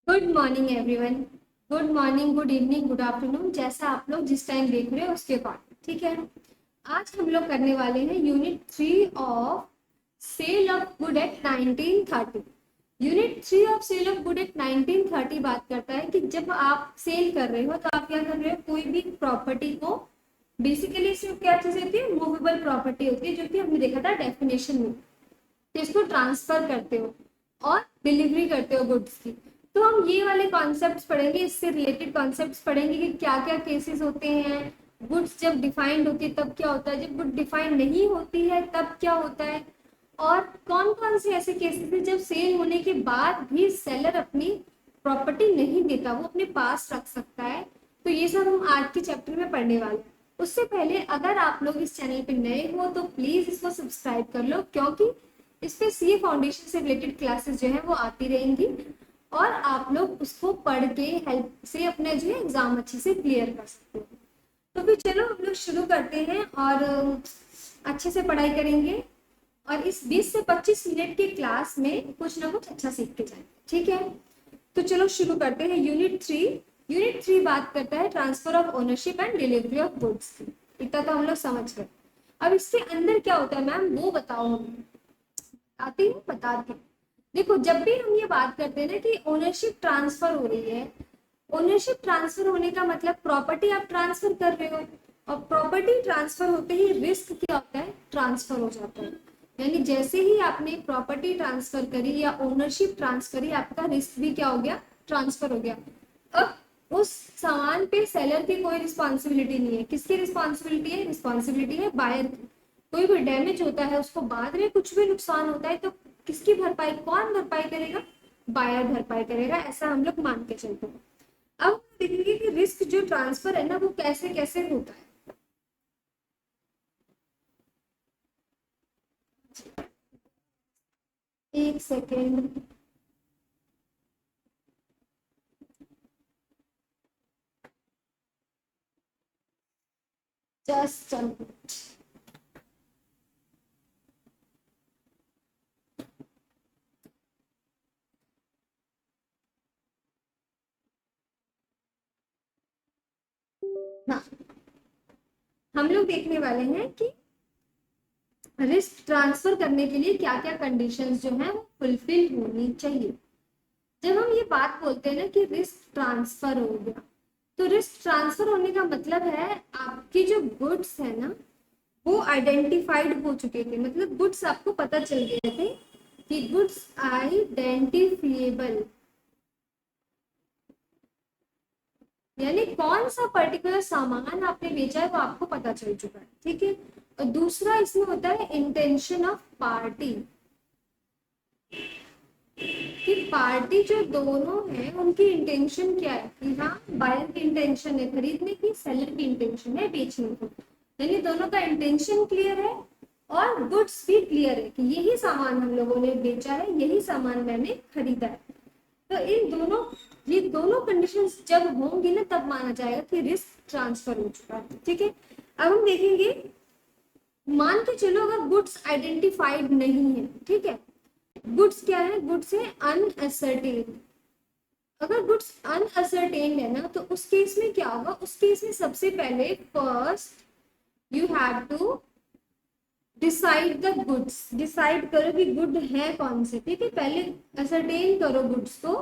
Good morning everyone. Good morning, good evening, good afternoon, जैसा आप लोग जिस टाइम देख रहे हो उसके अकॉर्डिंग, ठीक है। आज हम लोग करने वाले हैं unit 3 of sale of good act 1930। Unit 3 of sale of good act 1930 बात करता है कि जब आप सेल कर रहे हो तो आप क्या कर रहे हो, कोई भी प्रॉपर्टी को, बेसिकली इसमें क्या चीज होती है, मूवेबल प्रॉपर्टी होती है, जो कि हमने देखा था डेफिनेशन में। तो इसको ट्रांसफर करते हो और डिलीवरी करते हो गुड्स की। तो हम ये वाले कॉन्सेप्ट्स पढ़ेंगे, इससे रिलेटेड कॉन्सेप्ट्स पढ़ेंगे कि क्या क्या केसेस होते हैं। गुड्स जब डिफाइंड होती है तब क्या होता है, जब गुड डिफाइंड नहीं होती है तब क्या होता है, और कौन कौन से ऐसे केसेस हैं जब सेल होने के बाद भी सेलर अपनी प्रॉपर्टी नहीं देता, वो अपने पास रख सकता है। तो ये सब हम आज के चैप्टर में पढ़ने वाले हैं। उससे पहले अगर आप लोग इस चैनल पे नए हो तो प्लीज इसको सब्सक्राइब कर लो, क्योंकि इस पे सीए फाउंडेशन से रिलेटेड क्लासेस जो है वो आती रहेंगी और आप लोग उसको पढ़ के हेल्प से अपना जो है एग्जाम अच्छे से क्लियर कर सकते हो। तो फिर चलो हम लोग शुरू करते हैं और अच्छे से पढ़ाई करेंगे और इस 20 से 25 मिनट की क्लास में कुछ ना कुछ अच्छा सीख के जाएंगे, ठीक है। तो चलो शुरू करते हैं यूनिट 3। यूनिट 3 बात करता है transfer of ownership and delivery of goods की। इतना तो हम लोग समझ गए। अब इसके अंदर क्या होता है मैम, वो बताओ हमें। आती हूँ, बताती हूँ। देखो, जब भी हम ये बात करते हैं ना कि ओनरशिप ट्रांसफर हो रही है, ओनरशिप ट्रांसफर होने का मतलब प्रॉपर्टी आप ट्रांसफर कर रहे हो, और प्रॉपर्टी ट्रांसफर होते ही रिस्क क्या होता है, ट्रांसफर हो जाता है। यानी जैसे ही आपने प्रॉपर्टी ट्रांसफर करी या ओनरशिप ट्रांसफर करी, आपका रिस्क भी क्या हो गया, ट्रांसफर हो गया। अब उस सामान पे सेलर की कोई रिस्पॉन्सिबिलिटी नहीं है। किसकी रिस्पॉन्सिबिलिटी है, रिस्पॉन्सिबिलिटी है बायर की। कोई भी डैमेज होता है, उसको बाद में कुछ भी नुकसान होता है तो किसकी भरपाई, कौन भरपाई करेगा, बायर भरपाई करेगा, ऐसा हम लोग मान के चलते हैं। अब देखेंगे कि रिस्क जो ट्रांसफर है ना वो कैसे कैसे होता है। एक सेकेंड। जस्ट हाँ, हम लोग देखने वाले हैं कि रिस्क ट्रांसफर करने के लिए क्या क्या कंडीशंस जो है वो फुलफिल होनी चाहिए। जब हम ये बात बोलते हैं ना कि रिस्क ट्रांसफर हो गया, तो रिस्क ट्रांसफर होने का मतलब है आपकी जो गुड्स है ना वो आइडेंटिफाइड हो चुके थे, मतलब गुड्स आपको पता चल गए थे कि गुड्स आइडेंटिफिएबल, यानी कौन सा पर्टिकुलर सामान आपने बेचा है वो आपको पता चल चुका है, ठीक है। और दूसरा इसमें होता है इंटेंशन ऑफ पार्टी, कि पार्टी जो दोनों है उनकी इंटेंशन क्या है, कि हाँ बायर की इंटेंशन है खरीदने की, सेलर की इंटेंशन है बेचने की। यानी दोनों का इंटेंशन क्लियर है और गुड्स भी क्लियर है कि यही सामान हम लोगों ने बेचा है, यही सामान मैंने खरीदा है। तो इन दोनों, ये दोनों कंडीशंस जब होंगी ना तब माना जाएगा कि रिस्क ट्रांसफर हो चुका है, ठीक है। अब हम देखेंगे, मान के चलो अगर गुड्स आइडेंटिफाइड नहीं है, ठीक है। गुड्स क्या है, गुड्स है अनअसर्टेन। अगर गुड्स अनअसर्टेन है ना तो उस केस में क्या होगा, उस केस में सबसे पहले first you have to decide the goods. Decide करो कि गुड है कौन से, ठीक है। पहले असरटेन करो गुड्स को,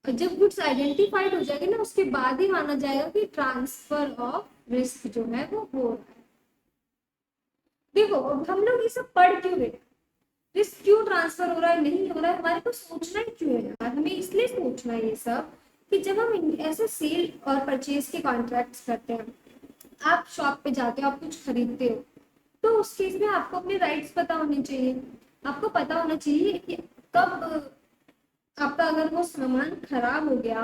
और जब गुड्स आइडेंटिफाइड हो जाएंगे ना उसके बाद ही माना जाएगा कि ट्रांसफर ऑफ रिस्क जो है वो हो रहा है। देखो, अब हम लोग ये सब पढ़ क्यों रहे, रिस्क क्यों ट्रांसफर हो रहा है नहीं हो रहा है, हमारे को सोचना ही क्यों है यार, हमें इसलिए सोचना है ये सब कि जब हम ऐसे सेल और परचेज के कॉन्ट्रैक्ट्स करते हैं, आप शॉप पे जाते हो, आप कुछ खरीदते हो, तो उस केस में आपको अपने राइट्स पता होने चाहिए। आपको पता होना चाहिए कि कब आपका अगर वो सामान खराब हो गया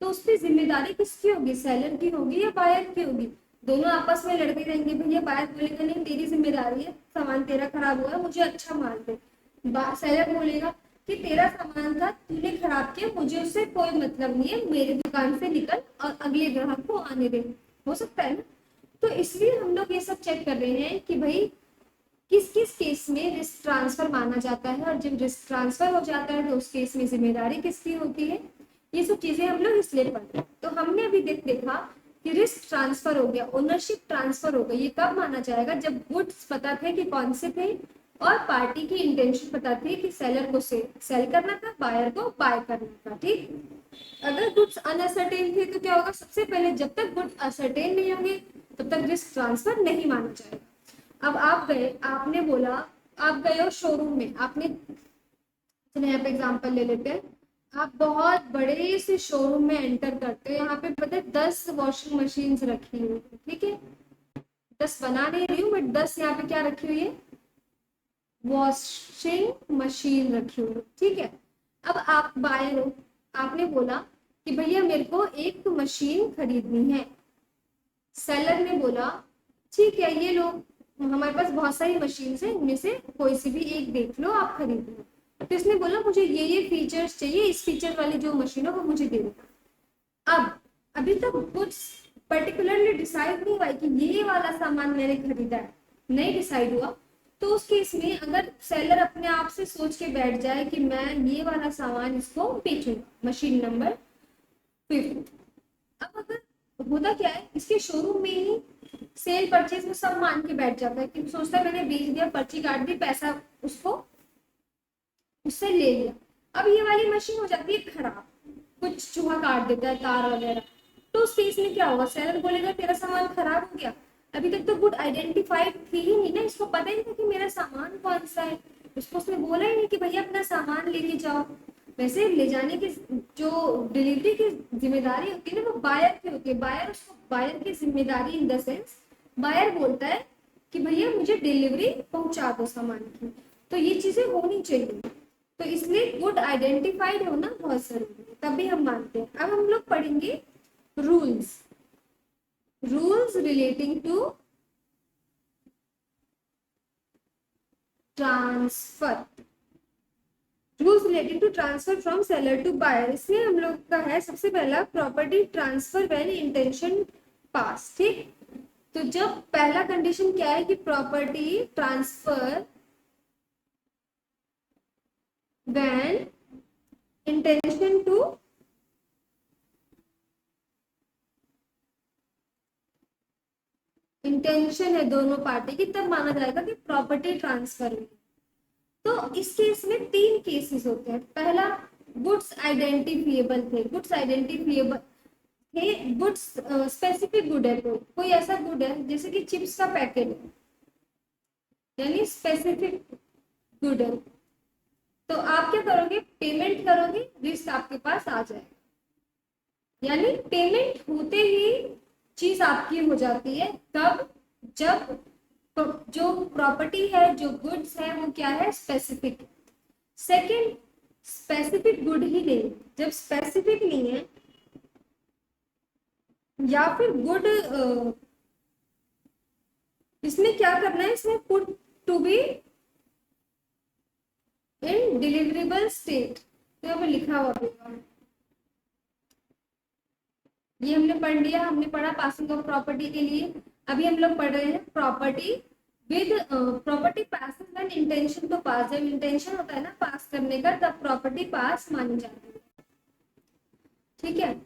तो उस पर जिम्मेदारी किसकी होगी, सेलर की होगी या बायर की होगी। दोनों आपस में लड़ते रहेंगे, भैया बायर बोलेगा नहीं तेरी जिम्मेदारी है, सामान तेरा खराब हुआ है, मुझे अच्छा माल दे। सेलर बोलेगा कि तेरा सामान था, तूने खराब किया, मुझे उससे कोई मतलब नहीं है, मेरी दुकान से निकल और अगले ग्राहक को आने दे। हो सकता है ना। तो इसलिए हम लोग ये सब चेक कर रहे हैं कि भाई किस किस केस में रिस्क ट्रांसफर माना जाता है, और जब रिस्क ट्रांसफर हो जाता है तो उस केस में जिम्मेदारी किसकी होती है, ये सब चीजें हम लोग इसलिए पढ़ते हैं। तो हमने अभी देखा कि रिस्क ट्रांसफर हो गया, ओनरशिप ट्रांसफर हो गई। ये कब माना जाएगा? जब गुड्स पता थे कि कौन से थे और पार्टी की इंटेंशन पता थी कि सेलर को सेल करना था, बायर को बाय करना था। ठीक, अगर गुड्स अनअसर्टेन थे तो क्या होगा? सबसे पहले जब तक गुड्स असर्टेन नहीं होंगे तब तक रिस्क ट्रांसफर नहीं माना जाएगा। अब आप गए, आपने बोला, आप गए हो शोरूम में, आपने, चलिए यहाँ पे एग्जांपल ले लेते हैं। आप बहुत बड़े से शोरूम में एंटर करते हो, यहाँ पे पता है 10 वॉशिंग मशीन रखी हुई है। ठीक है, 10 बना नहीं रही हूँ बट 10 यहाँ पे क्या रखी हुई है? वॉशिंग मशीन रखी हुई है। ठीक है, अब आप बायर हो, आपने बोला कि भैया मेरे को एक मशीन खरीदनी है। सेलर ने बोला ठीक है, ये लो, हमारे पास बहुत सारी मशीन है, इनमें से कोई सी भी एक देख लो, आप खरीद लो। तो इसने बोला मुझे ये फीचर्स चाहिए, इस फीचर वाली जो मशीन है वो मुझे दे देना। अब अभी तक कुछ पर्टिकुलरली डिसाइड नहीं हुआ कि ये वाला सामान मैंने खरीदा है, नहीं डिसाइड हुआ। तो उस केस में अगर सेलर अपने आप से सोच के बैठ जाए कि मैं ये वाला सामान इसको बेचूंगा, मशीन नंबर 5, अब अगर होता क्या है, इसके शोरूम में ही सेल परचेज में सब मान के बैठ जाता है कि सोचता है मैंने बेच दिया, पर्ची काट दी, पैसा उसको उससे ले लिया। अब ये वाली मशीन हो जाती है खराब, कुछ चूहा काट देता है, तार वगैरह, तो उस केस में क्या होगा? सेलर बोलेगा तेरा सामान खराब हो गया, अभी तक तो गुड आइडेंटिफाइड थी ही नहीं ना, इसको पता ही नहीं था कि मेरा सामान कौन सा है। उसको उसने बोला ही नहीं कि भैया अपना सामान लेके जाओ। वैसे ले जाने की जो डिलीवरी की जिम्मेदारी होती है ना, वो बायर की होती है। बायर, उसको बायर की जिम्मेदारी इन द सेंस, बायर बोलता है कि भैया मुझे डिलीवरी पहुंचा दो सामान की। तो ये चीजें होनी चाहिए, तो इसलिए गुड आइडेंटिफाइड होना बहुत जरूरी है, तभी हम मानते हैं। अब हम लोग पढ़ेंगे rules, rules relating to transfer, rules relating to transfer from seller to buyer. इसमें हम लोग का है सबसे पहला property transfer when intention pass. ठीक, तो जब पहला कंडीशन क्या है कि property transfer when intention to intention है दोनों पार्टी की, तब माना जाएगा कि प्रॉपर्टी ट्रांसफर हुई। तो इस केस में 3 केसेस होते हैं। पहला, गुड्स आइडेंटिफिएबल थे, गुड्स आइडेंटिफिएबल थे, गुड्स स्पेसिफिक गुड है, कोई ऐसा गुड है जैसे कि चिप्स का पैकेट है, यानी स्पेसिफिक गुड है, तो आप क्या करोगे? पेमेंट करोगे, रिस्क आपके पास आ जाएगा। यानी पेमेंट होते ही चीज आपकी हो जाती है, तब जब तो जो प्रॉपर्टी है, जो गुड्स है, वो क्या है? स्पेसिफिक। सेकंड, स्पेसिफिक गुड ही नहीं, जब स्पेसिफिक नहीं है या फिर गुड, इसमें क्या करना है? इसमें put to be in deliverable state, तो यहाँ पे लिखा हुआ होगा। ये हमने पढ़ लिया, हमने पढ़ा पासिंग ऑफ प्रॉपर्टी के लिए। अभी हम लोग पढ़ रहे हैं property with property passing when intention to pass. जब इंटेंशन होता है ना पास करने का, तब प्रॉपर्टी पास मानी जाती है। ठीक है,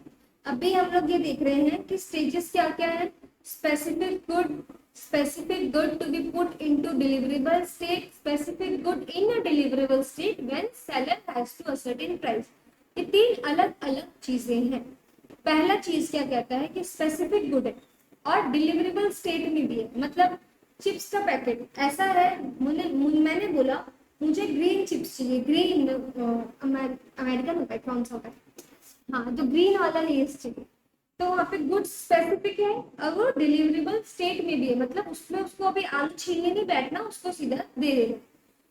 अभी हम लोग ये देख रहे हैं कि स्टेजेस क्या क्या है। Specific good to be put into deliverable state, specific good in a deliverable state when seller has to ascertain price. ये 3 अलग अलग चीजें हैं। पहला चीज क्या कहता है कि स्पेसिफिक गुड है और डिलीवरेबल स्टेट में भी है। मतलब चिप्स का पैकेट ऐसा है, मैंने बोला मुझे ग्रीन चिप्स चाहिए, ग्रीन अमेरिकन होता है, कौन सा होता है, हाँ, तो ग्रीन वाला लेस चाहिए। तो वहाँ पे गुड स्पेसिफिक है और वो डिलीवरेबल स्टेट में भी है, मतलब उसमें उसको अभी आलू छीलने नहीं बैठना, उसको सीधा दे देना।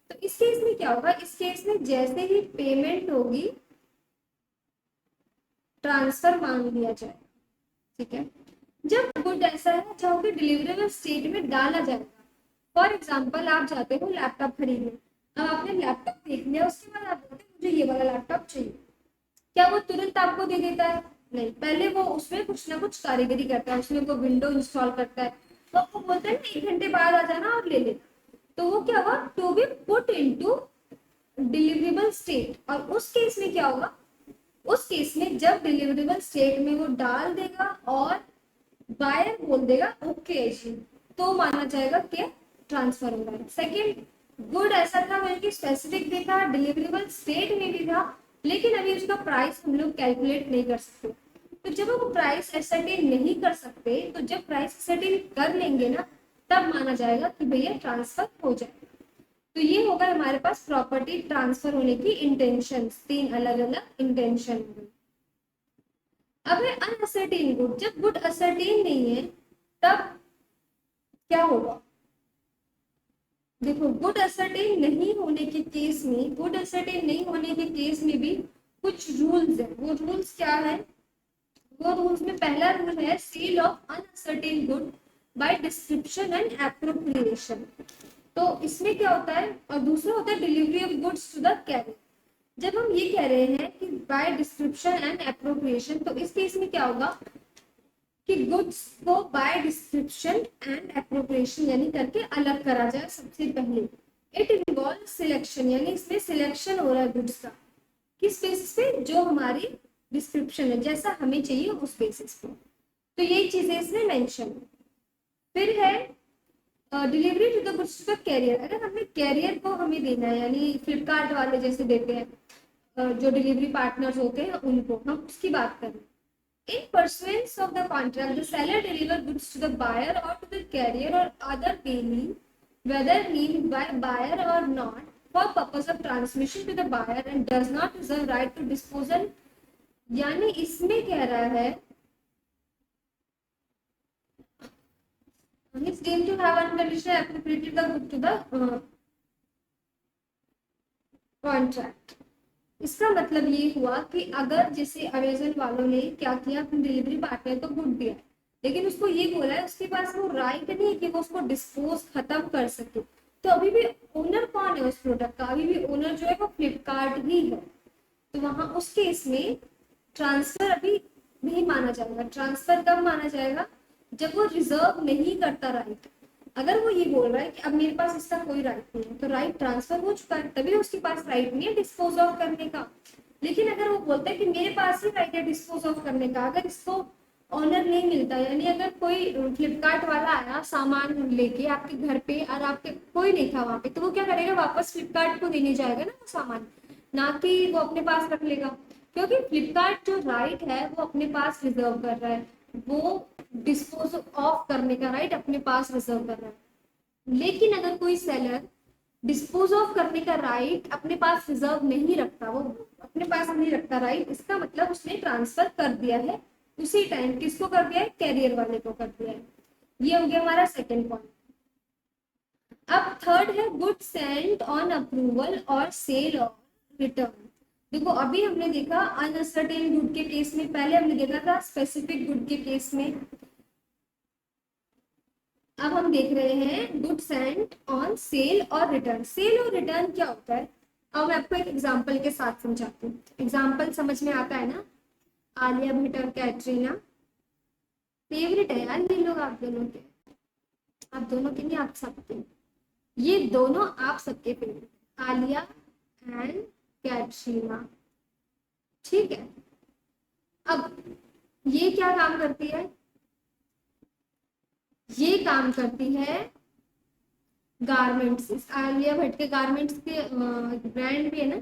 तो इस केस में क्या होगा? इस केस में जैसे ही पेमेंट होगी, ट्रांसफर मांग लिया जाएगा। ठीक है, जब गुड ऐसा है जहाँ पे डिलीवरेबल स्टेट में डाला जाएगा। फॉर एग्जाम्पल, आप जाते हो लैपटॉप खरीदने, अब आपने लैपटॉप देख लिया, उसके बाद आप बोलते मुझे ये वाला लैपटॉप चाहिए, क्या वो तुरंत आपको दे देता है? नहीं, पहले वो उसमें कुछ ना कुछ कारीगरी करता है, उसमें वो विंडो इंस्टॉल करता है, तो आपको बोलते हैं 1 घंटे बाद आ जाना और ले लेना। तो वो क्या हुआ? To be put into deliverable state. और उस केस में क्या होगा? उस केस में जब डिलीवरेबल स्टेट में वो डाल देगा और बायर बोल देगा ओके जी, तो माना जाएगा कि ट्रांसफर हो रहा है। सेकेंड, गुड ऐसा था मैंने कि स्पेसिफिक भी था, डिलीवरेबल स्टेट में भी था, लेकिन अभी उसका प्राइस हम लोग कैलकुलेट नहीं कर सकते। तो जब हम प्राइस एसर्टेन नहीं कर सकते, तो जब प्राइस एसर्टेन कर लेंगे ना, तब माना जाएगा कि भैया ट्रांसफर हो जाएगा। तो ये होगा हमारे पास प्रॉपर्टी ट्रांसफर होने की इंटेंशन, 3 अलग अलग इंटेंशन। अब है अनअसर्टेन गुड। जब गुड असर्टेन नहीं है तब क्या होगा? देखो, गुड असर्टेन नहीं होने के केस में, गुड असर्टेन नहीं होने के केस में भी कुछ रूल्स है। वो रूल्स क्या है? वो रूल्स में पहला रूल है sale of unascertained good by description and appropriation. तो इसमें क्या होता है? और दूसरा होता है delivery of goods to the carrier. जब हम ये कह रहे हैं कि बाय डिस्क्रिप्शन एंड एप्रोप्रिएशन, तो इस केस में क्या होगा कि गुड्स को बाय डिस्क्रिप्शन एंड एप्रोप्रिएशन यानी करके अलग करा जाए सबसे पहले। इट इन्वॉल्व सिलेक्शन, यानी इसमें सिलेक्शन हो रहा है गुड्स का, किस बेसिस पे? जो हमारी डिस्क्रिप्शन है, जैसा हमें चाहिए उस बेसिस पे। तो यही चीजें इसमें मेंशन है। फिर है delivery to the goods to the carrier. अगर हमें कैरियर को हमें देना है, यानी फ्लिपकार्ट वाले जैसे देते हैं, जो डिलीवरी पार्टनर्स होते हैं उनको, हम उसकी बात करें। In pursuance of the contract, the seller deliver goods to the buyer or to the carrier or other payee, whether named by buyer or not, for purpose of transmission to the buyer and does not reserve right to disposal। यानी इसमें कह रहा है it's deemed to have unconditionally appropriated the good to the contract। इसका मतलब ये हुआ कि अगर जैसे अमेजन वालों ने क्या किया, अपने डिलीवरी पार्टनर को गुड दिया, लेकिन उसको ये बोला है उसके पास वो राइट नहीं है कि वो उसको डिस्पोज खत्म कर सके, तो अभी भी ओनर कौन है उस प्रोडक्ट का? अभी भी ओनर जो है वो फ्लिपकार्ट ही है। तो वहां उस केस में ट्रांसफर अभी नहीं माना जाएगा। ट्रांसफर कब माना जाएगा? जब वो रिजर्व नहीं करता राइट। अगर वो ये बोल रहा है कि अब मेरे पास इसका कोई राइट नहीं है, तो राइट ट्रांसफर हो चुका है, तभी उसके पास राइट नहीं है डिस्पोज ऑफ करने का। लेकिन अगर वो बोलता है कि मेरे पास ही राइट है डिस्पोज ऑफ करने का, अगर इसको ऑनर नहीं मिलता, यानी अगर कोई फ्लिपकार्ट वाला आया सामान लेके आपके घर पे और आपके कोई नहीं था वहां पे, तो वो क्या करेगा? वापस फ्लिपकार्ट को देने जाएगा ना वो सामान, ना कि वो अपने पास रख लेगा। क्योंकि फ्लिपकार्ट जो राइट है वो अपने पास रिजर्व कर रहा है, वो डिस्पोज ऑफ करने का राइट अपने पास रिजर्व कर रहा है। लेकिन अगर कोई सेलर डिस्पोज ऑफ करने का राइट अपने पास रिजर्व नहीं रखता, वो अपने पास नहीं रखता राइट, इसका मतलब उसने ट्रांसफर कर दिया है उसी टाइम। किसको कर दिया है? कैरियर वाले को कर दिया है। ये हो गया हमारा सेकेंड पॉइंट। अब थर्ड है गुड सेंट ऑन अप्रूवल और सेल और रिटर्न। देखो, अभी हमने देखा अनसर्टेन गुड के केस में, पहले हमने देखा था स्पेसिफिक गुड के केस में। अब हम देख रहे हैं गुड सेंट ऑन सेल और रिटर्न। सेल और रिटर्न क्या होता है? अब मैं आपको एक एग्जांपल के साथ समझाती हूँ। एग्जांपल समझ में आता है ना? आलिया भट्ट और कैटरीना फेवरेट है यार ये लोग आप दोनों के। आप दोनों के नहीं, आप सबके। ये दोनों आप सबके फेवरेट, आलिया एंड कैटरीना। ठीक है। अब ये क्या काम करती है? ये काम करती है गारमेंट्स। आलिया भट्ट के गारमेंट्स के ब्रांड भी है ना,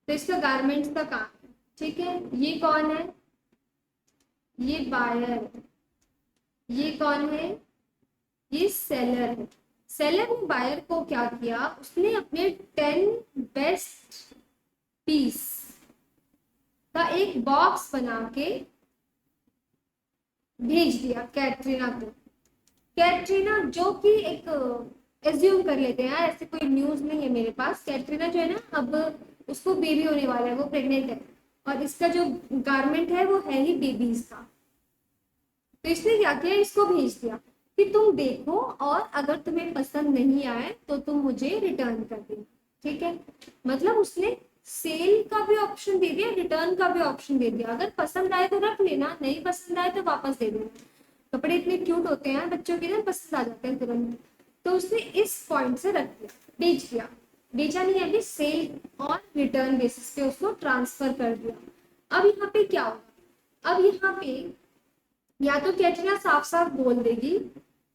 तो इसका गारमेंट्स का काम है। ठीक है। ये कौन है? ये बायर। ये कौन है? ये सेलर है। सेलर ने बायर को क्या किया? उसने अपने 10 बेस्ट पीस का एक बॉक्स बना के भेज दिया कैटरीना को। कैटरीना जो कि एक एज्यूम कर लेते हैं, ऐसे कोई न्यूज नहीं है मेरे पास, कैटरीना जो है ना अब उसको बेबी होने वाला है, वो प्रेग्नेंट है, और इसका जो गारमेंट है वो है ही बेबीज का। तो इसने क्या किया? इसको भेज दिया कि तुम देखो और अगर तुम्हें पसंद नहीं आए तो तुम मुझे रिटर्न कर देना। ठीक है। मतलब उसने सेल का भी ऑप्शन दे दिया, रिटर्न का भी ऑप्शन दे दिया। अगर पसंद आए तो रख लेना, नहीं पसंद आए तो वापस दे देना। कपड़े इतने क्यूट होते हैं बच्चों के ना, पसंद आ जाते हैं तुरंत। तो उसने इस पॉइंट से रख दिया, बेच दिया। बेचा नहीं है, अभी सेल और रिटर्न बेसिस पे उसको ट्रांसफर कर दिया। अब यहाँ पे क्या होगा, अब यहाँ पे या तो कैटरीना साफ साफ बोल देगी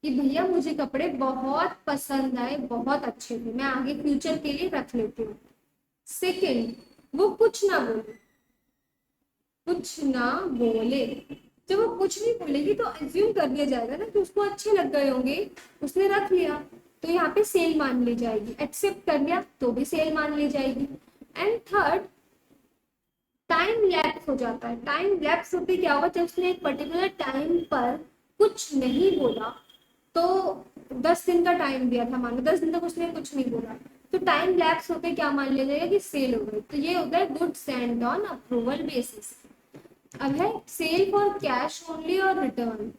कि भैया मुझे कपड़े बहुत पसंद आए, बहुत अच्छे थे, मैं आगे फ्यूचर के लिए रख लेती हूँ। सेकेंड, वो कुछ ना बोले, कुछ ना बोले। जब वो कुछ नहीं बोलेगी तो अज्यूम कर लिया जाएगा ना कि उसको अच्छे लग गए होंगे, उसने रख लिया, तो यहाँ पे सेल मान ली जाएगी। एक्सेप्ट कर लिया तो भी सेल मान ली जाएगी। एंड थर्ड, टाइम लैप्स हो जाता है। टाइम लैप्स होते क्या होगा, जब उसने एक पर्टिकुलर टाइम पर कुछ नहीं बोला, तो 10 दिन का टाइम दिया था, मान लो 10 दिन तक उसने कुछ नहीं बोला, तो टाइम लैप्स होते क्या मान लिया जाएगा कि सेल हो गई। तो ये होता है goods send on approval basis. अब है सेल फॉर कैश ओनली और रिटर्न।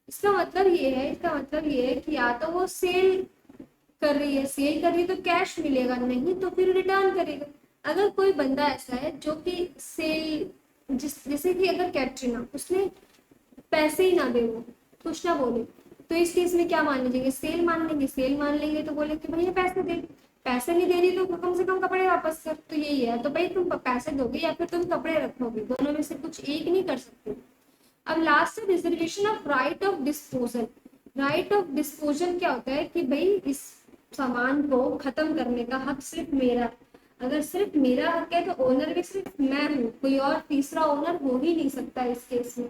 इसका मतलब ये है, इसका मतलब ये है कि या तो वो सेल कर रही है, सेल कर रही है तो कैश मिलेगा, नहीं तो फिर रिटर्न करेगा। अगर कोई बंदा ऐसा है जो कि सेल, जैसे कि अगर कैटरीना, उसने पैसे ही ना दे, वो कुछ ना बोले, तो इस केस में क्या मान लीजिए, सेल मान लेंगे। सेल मान लेंगे तो बोले कि भैया पैसे दे, पैसे नहीं दे रही तो कम से कम कपड़े वापस कर। तो यही है, तो भाई तुम पैसे दोगे या फिर तुम कपड़े रखोगे, दोनों में से कुछ एक नहीं कर सकते। अब लास्ट है reservation of right of disposal. Right of disposal क्या होता है कि भाई इस सामान को खत्म करने का हक सिर्फ मेरा है। अगर सिर्फ मेरा हक है तो ओनर भी सिर्फ मैं हूँ, कोई और तीसरा ओनर हो ही नहीं सकता इस केस में।